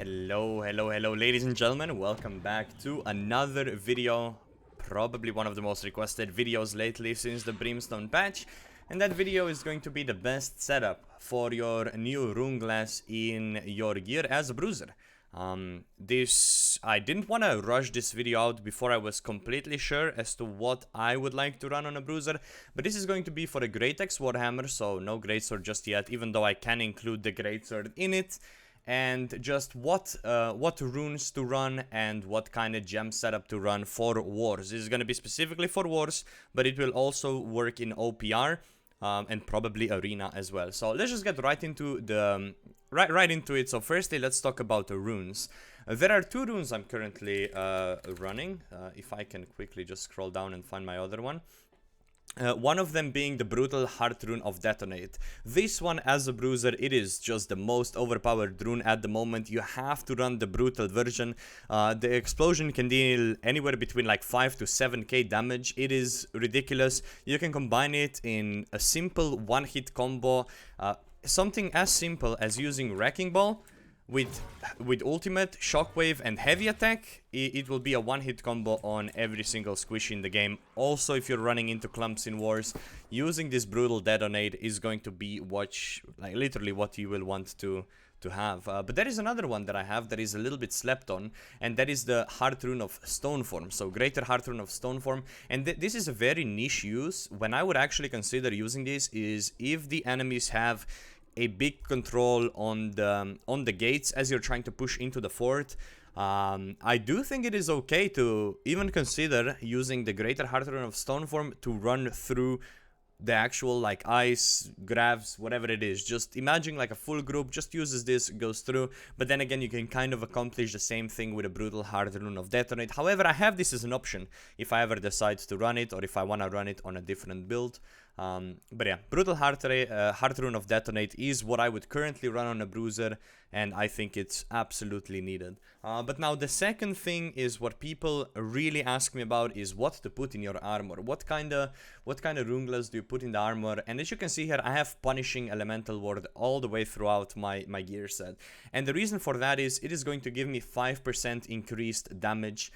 Hello, ladies and gentlemen. Welcome back to another video. Probably one of the most requested videos lately since the Brimstone patch. And that video is going to be the best setup for your new RUNEGLASS in your gear as a bruiser. I didn't want to rush this video out before I was completely sure as to what I would like to run on a bruiser, but this is going to be for a Great Axe Warhammer, so no Greatsword just yet, even though I can include the Greatsword in it, and just what runes to run and what kind of gem setup to run for wars. This is going to be specifically for wars, but it will also work in OPR. And probably arena as well. So let's just get right into the right into it. So firstly, let's talk about the runes. There are two runes I'm currently running. If I can quickly just scroll down and find my other one. One of them being the brutal Heartrune of Detonate. This one, as a bruiser, it is just the most overpowered rune at the moment. You have to run the brutal version. The explosion can deal anywhere between like 5 to 7k damage. It is ridiculous. You can combine it in a simple one-hit combo. Something as simple as using Wrecking Ball with ultimate, shockwave and heavy attack. It will be a one-hit combo on every single squish in the game. Also, if you're running into clumps in wars, using this brutal detonate is going to be literally what you will want to have. But there is another one that I have that is a little bit slept on, and that is the Heartrune of Stoneform. So Greater Heartrune of Stoneform, and this is a very niche use. When I would actually consider using this is if the enemies have a big control on the gates as you're trying to push into the fort. I do think it is okay to even consider using the Greater Heartrune of Stoneform to run through the actual like ice, gravs, whatever it is. Just imagine like a full group just uses this, goes through, but then again you can kind of accomplish the same thing with a brutal Heartrune of Detonate. However, I have this as an option if I ever decide to run it or if I want to run it on a different build. But yeah, brutal Heartrune of Detonate is what I would currently run on a bruiser, and I think it's absolutely needed. But now the second thing is what people really ask me about is what to put in your armor. What kind of RUNEGLASS do you put in the armor? And as you can see here, I have Punishing Elemental Ward all the way throughout my gear set. And the reason for that is it is going to give me 5% increased damage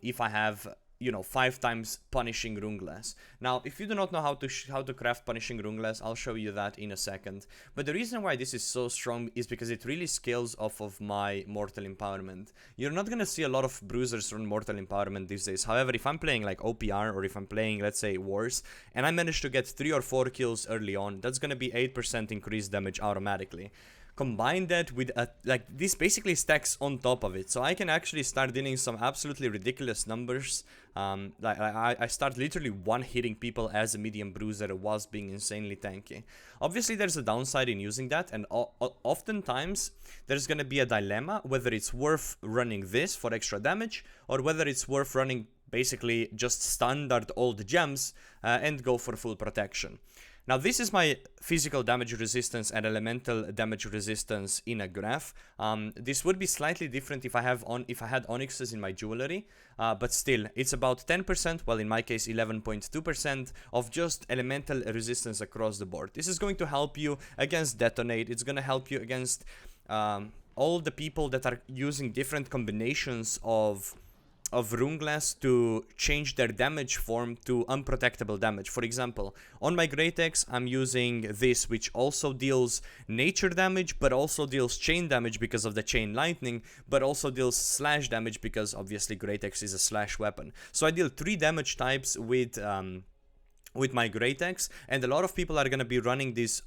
if I have 5 times Punishing RUNEGLASS. Now, if you do not know how to craft Punishing RUNEGLASS, I'll show you that in a second. But the reason why this is so strong is because it really scales off of my Mortal Empowerment. You're not gonna see a lot of bruisers run Mortal Empowerment these days. However, if I'm playing like OPR or if I'm playing, let's say, Wars, and I manage to get 3 or 4 kills early on, that's gonna be 8% increased damage automatically. Combine that with this basically stacks on top of it, so I can actually start dealing some absolutely ridiculous numbers. I start literally one-hitting people as a medium bruiser whilst being insanely tanky. Obviously, there's a downside in using that, and oftentimes there's gonna be a dilemma whether it's worth running this for extra damage or whether it's worth running basically just standard old gems and go for full protection. Now, this is my physical damage resistance and elemental damage resistance in a graph. This would be slightly different if I had onyxes in my jewelry, but still, it's about 10%, well, in my case, 11.2% of just elemental resistance across the board. This is going to help you against Detonate. It's going to help you against all the people that are using different combinations of RUNEGLASS to change their damage form to unprotectable damage. For example, on my Great Axe, I'm using this, which also deals nature damage, but also deals chain damage because of the chain lightning, but also deals slash damage because obviously Great Axe is a slash weapon. So I deal 3 damage types with my Great Axe, and a lot of people are gonna be running these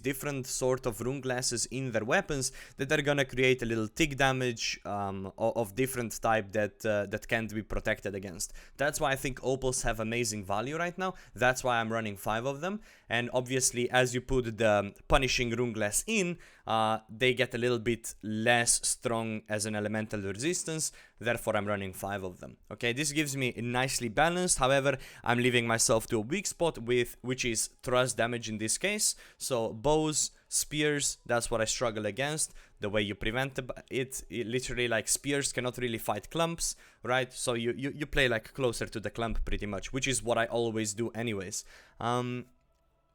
different sort of RUNEGLASSes in their weapons that are gonna create a little tick damage of different type that can't be protected against. That's why I think opals have amazing value right now. That's why I'm running 5 of them. And obviously, as you put the Punishing RUNEGLASS in, they get a little bit less strong as an elemental resistance. Therefore, I'm running 5 of them. Okay, this gives me nicely balanced. However, I'm leaving myself to a weak spot which is thrust damage in this case. So bows, spears, that's what I struggle against. The way you prevent it literally, like, spears cannot really fight clumps, right? So you play like closer to the clump pretty much, which is what I always do anyways.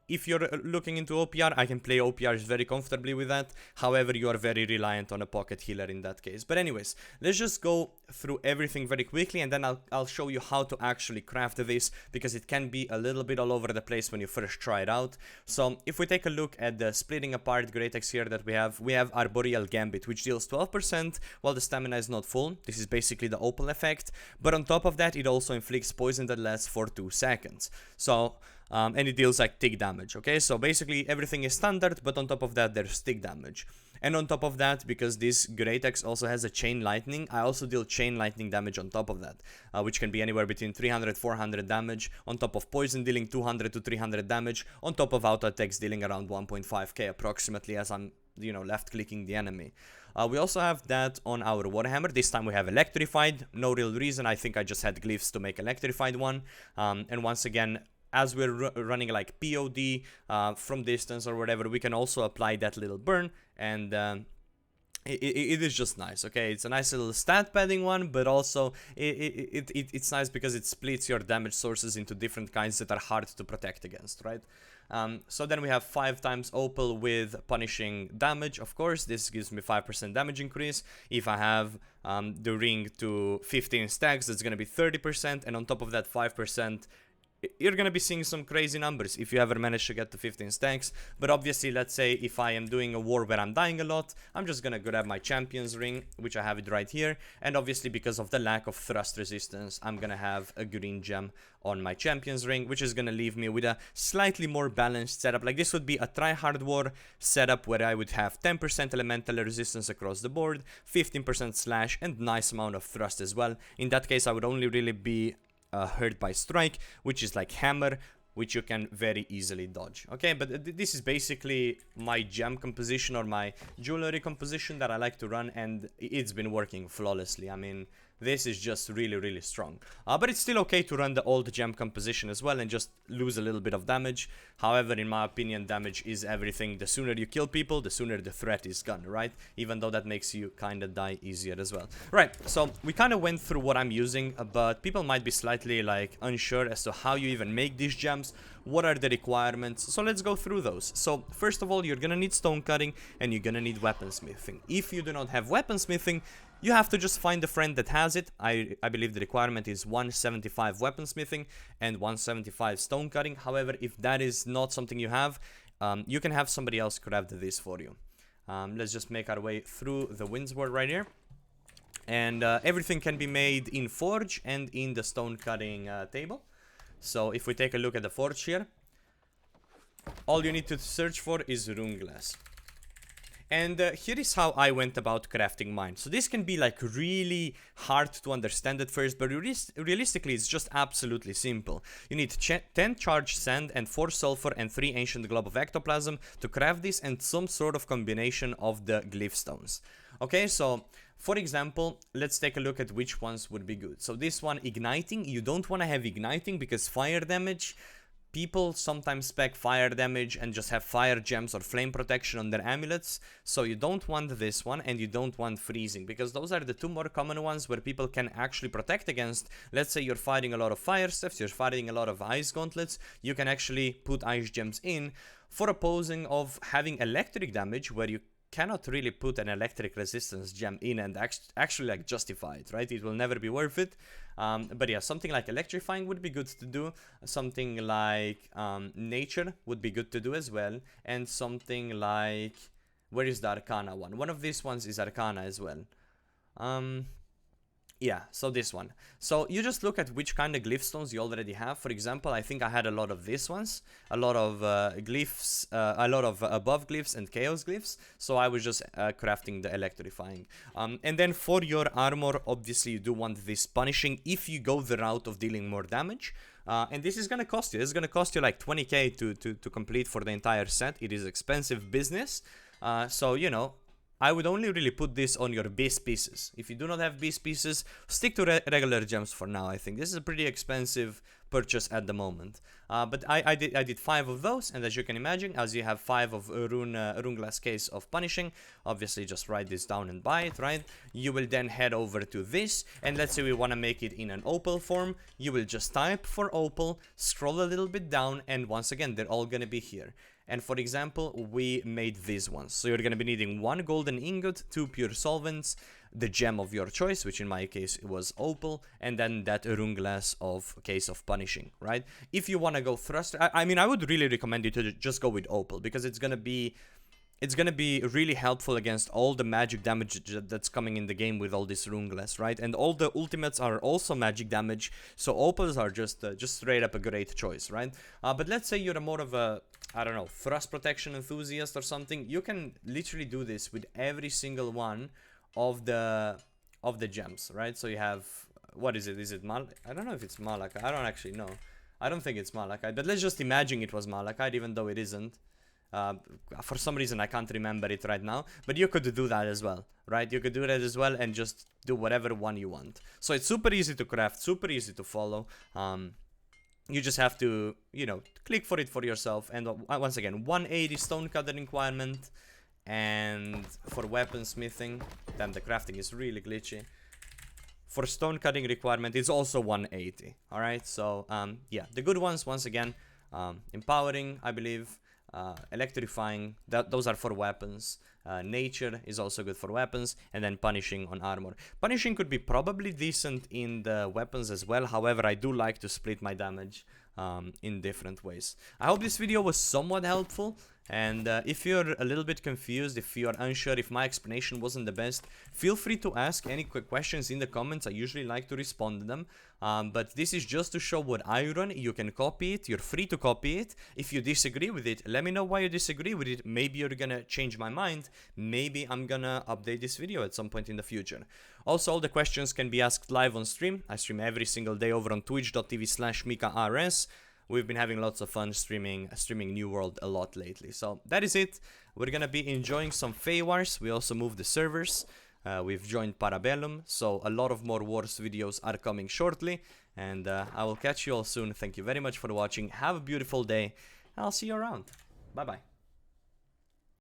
if you're looking into OPR, I can play OPRs very comfortably with that. However, you are very reliant on a pocket healer in that case. But anyways, let's just go through everything very quickly, and then I'll show you how to actually craft this, because it can be a little bit all over the place when you first try it out. So if we take a look at the splitting apart great axe here that we have Arboreal Gambit, which deals 12% while the stamina is not full. This is basically the Opal effect, but on top of that, it also inflicts poison that lasts for 2 seconds. So and it deals like tick damage, okay? So basically everything is standard, but on top of that there's tick damage. And on top of that, because this Great Axe also has a Chain Lightning, I also deal Chain Lightning damage on top of that, which can be anywhere between 300-400 damage, on top of Poison dealing 200 to 300 damage, on top of auto attacks dealing around 1.5k approximately as I'm, you know, left clicking the enemy. We also have that on our Warhammer. This time we have Electrified. No real reason, I think I just had glyphs to make Electrified one. And once again, as we're running like POD from distance or whatever, we can also apply that little burn, and it is just nice, okay? It's a nice little stat padding one, but also it's nice because it splits your damage sources into different kinds that are hard to protect against, right? So then we have 5 times Opal with punishing damage, of course. This gives me 5% damage increase. If I have the ring to 15 stacks, that's gonna be 30%, and on top of that 5%, you're gonna be seeing some crazy numbers if you ever manage to get to 15 stacks. But obviously, let's say if I am doing a war where I'm dying a lot, I'm just gonna grab my Champion's Ring, which I have it right here, and obviously because of the lack of thrust resistance, I'm gonna have a green gem on my Champion's Ring, which is gonna leave me with a slightly more balanced setup. Like, this would be a try-hard war setup where I would have 10% elemental resistance across the board, 15% slash, and nice amount of thrust as well. In that case, I would only really be hurt by strike, which is like hammer, which you can very easily dodge, okay? But this is basically my gem composition or my jewelry composition that I like to run, and it's been working flawlessly. I mean, this is just really strong, but it's still okay to run the old gem composition as well and just lose a little bit of damage. However, in my opinion, damage is everything. The sooner you kill people, the sooner the threat is gone, right? Even though that makes you kind of die easier as well. Right, so we kind of went through what I'm using, but people might be slightly like unsure as to how you even make these gems. What are the requirements? So let's go through those. So first of all, you're gonna need stone cutting and you're gonna need weaponsmithing. If you do not have weaponsmithing, you have to just find a friend that has it. I believe the requirement is 175 weaponsmithing and 175 stone cutting. However, if that is not something you have, you can have somebody else craft this for you. Let's just make our way through the Windsword right here. And everything can be made in Forge and in the stone cutting table. So if we take a look at the Forge here, all you need to search for is RUNEGLASS. And here is how I went about crafting mine. So this can be like really hard to understand at first, but realistically it's just absolutely simple. You need 10 charged sand and 4 sulfur and 3 ancient globe of ectoplasm to craft this, and some sort of combination of the glyph stones. Okay, so for example, let's take a look at which ones would be good. So this one, igniting, you don't want to have igniting because fire damage. People sometimes spec fire damage and just have fire gems or flame protection on their amulets, so you don't want this one, and you don't want freezing, because those are the 2 more common ones where people can actually protect against. Let's say you're fighting a lot of fire stuffs, you're fighting a lot of ice gauntlets, you can actually put ice gems in for opposing of having electric damage, where you cannot really put an electric resistance gem in and actually like justify it, right? It will never be worth it. But yeah, something like electrifying would be good to do. Something like nature would be good to do as well. And something like, where is the Arcana one? One of these ones is Arcana as well. Yeah, so this one. So you just look at which kind of glyph stones you already have. For example, I think I had a lot of these ones, a lot of glyphs, a lot of above glyphs and chaos glyphs. So I was just crafting the electrifying. And then for your armor, obviously you do want this punishing if you go the route of dealing more damage. And this is gonna cost you. This is gonna cost you like 20k to complete for the entire set. It is expensive business. So, you know, I would only really put this on your base pieces. If you do not have base pieces, stick to regular gems for now. I think this is a pretty expensive purchase at the moment. But I did 5 of those, and as you can imagine, as you have 5 of RUNEGLASS case of punishing, obviously just write this down and buy it, right? You will then head over to this, and let's say we want to make it in an opal form. You will just type for opal, scroll a little bit down, and once again, they're all gonna be here. And for example, we made these ones. So you're going to be needing 1 golden ingot, 2 pure solvents, the gem of your choice, which in my case it was opal, and then that RUNEGLASS of case of punishing, right? If you want to go thruster, I mean, I would really recommend you to just go with opal, because it's going to be really helpful against all the magic damage that's coming in the game with all this RUNEGLASS, right? And all the ultimates are also magic damage, so opals are just straight up a great choice, right? But let's say you're a more of a, I don't know, thrust protection enthusiast or something. You can literally do this with every single one of the gems, right? So you have, what is it? Is it I don't know if it's Malachite. I don't actually know. I don't think it's Malachite, but let's just imagine it was Malachite, even though it isn't. For some reason I can't remember it right now, but you could do that as well, right? You could do that as well and just do whatever one you want. So it's super easy to craft, super easy to follow. You just have to, you know, click for it for yourself. And once again, 180 stone cutter requirement, and for weaponsmithing, damn, the crafting is really glitchy. For stone cutting requirement, it's also 180. All right, so yeah, the good ones, once again, empowering, I believe. Electrifying, those are for weapons. Nature is also good for weapons, and then punishing on armor. Punishing could be probably decent in the weapons as well. However, I do like to split my damage in different ways. I hope this video was somewhat helpful, and if you're a little bit confused, if you're unsure, if my explanation wasn't the best, feel free to ask any quick questions in the comments. I usually like to respond to them, but this is just to show what I run. You can copy it, you're free to copy it. If you disagree with it, let me know why you disagree with it. Maybe you're gonna change my mind, maybe I'm gonna update this video at some point in the future. Also, all the questions can be asked live on stream. I stream every single day over on twitch.tv/MikaRS. We've been having lots of fun streaming New World a lot lately. So that is it. We're gonna be enjoying some Feywars. We also moved the servers. We've joined Parabellum, so a lot of more Wars videos are coming shortly. And I will catch you all soon. Thank you very much for watching. Have a beautiful day. I'll see you around. Bye bye.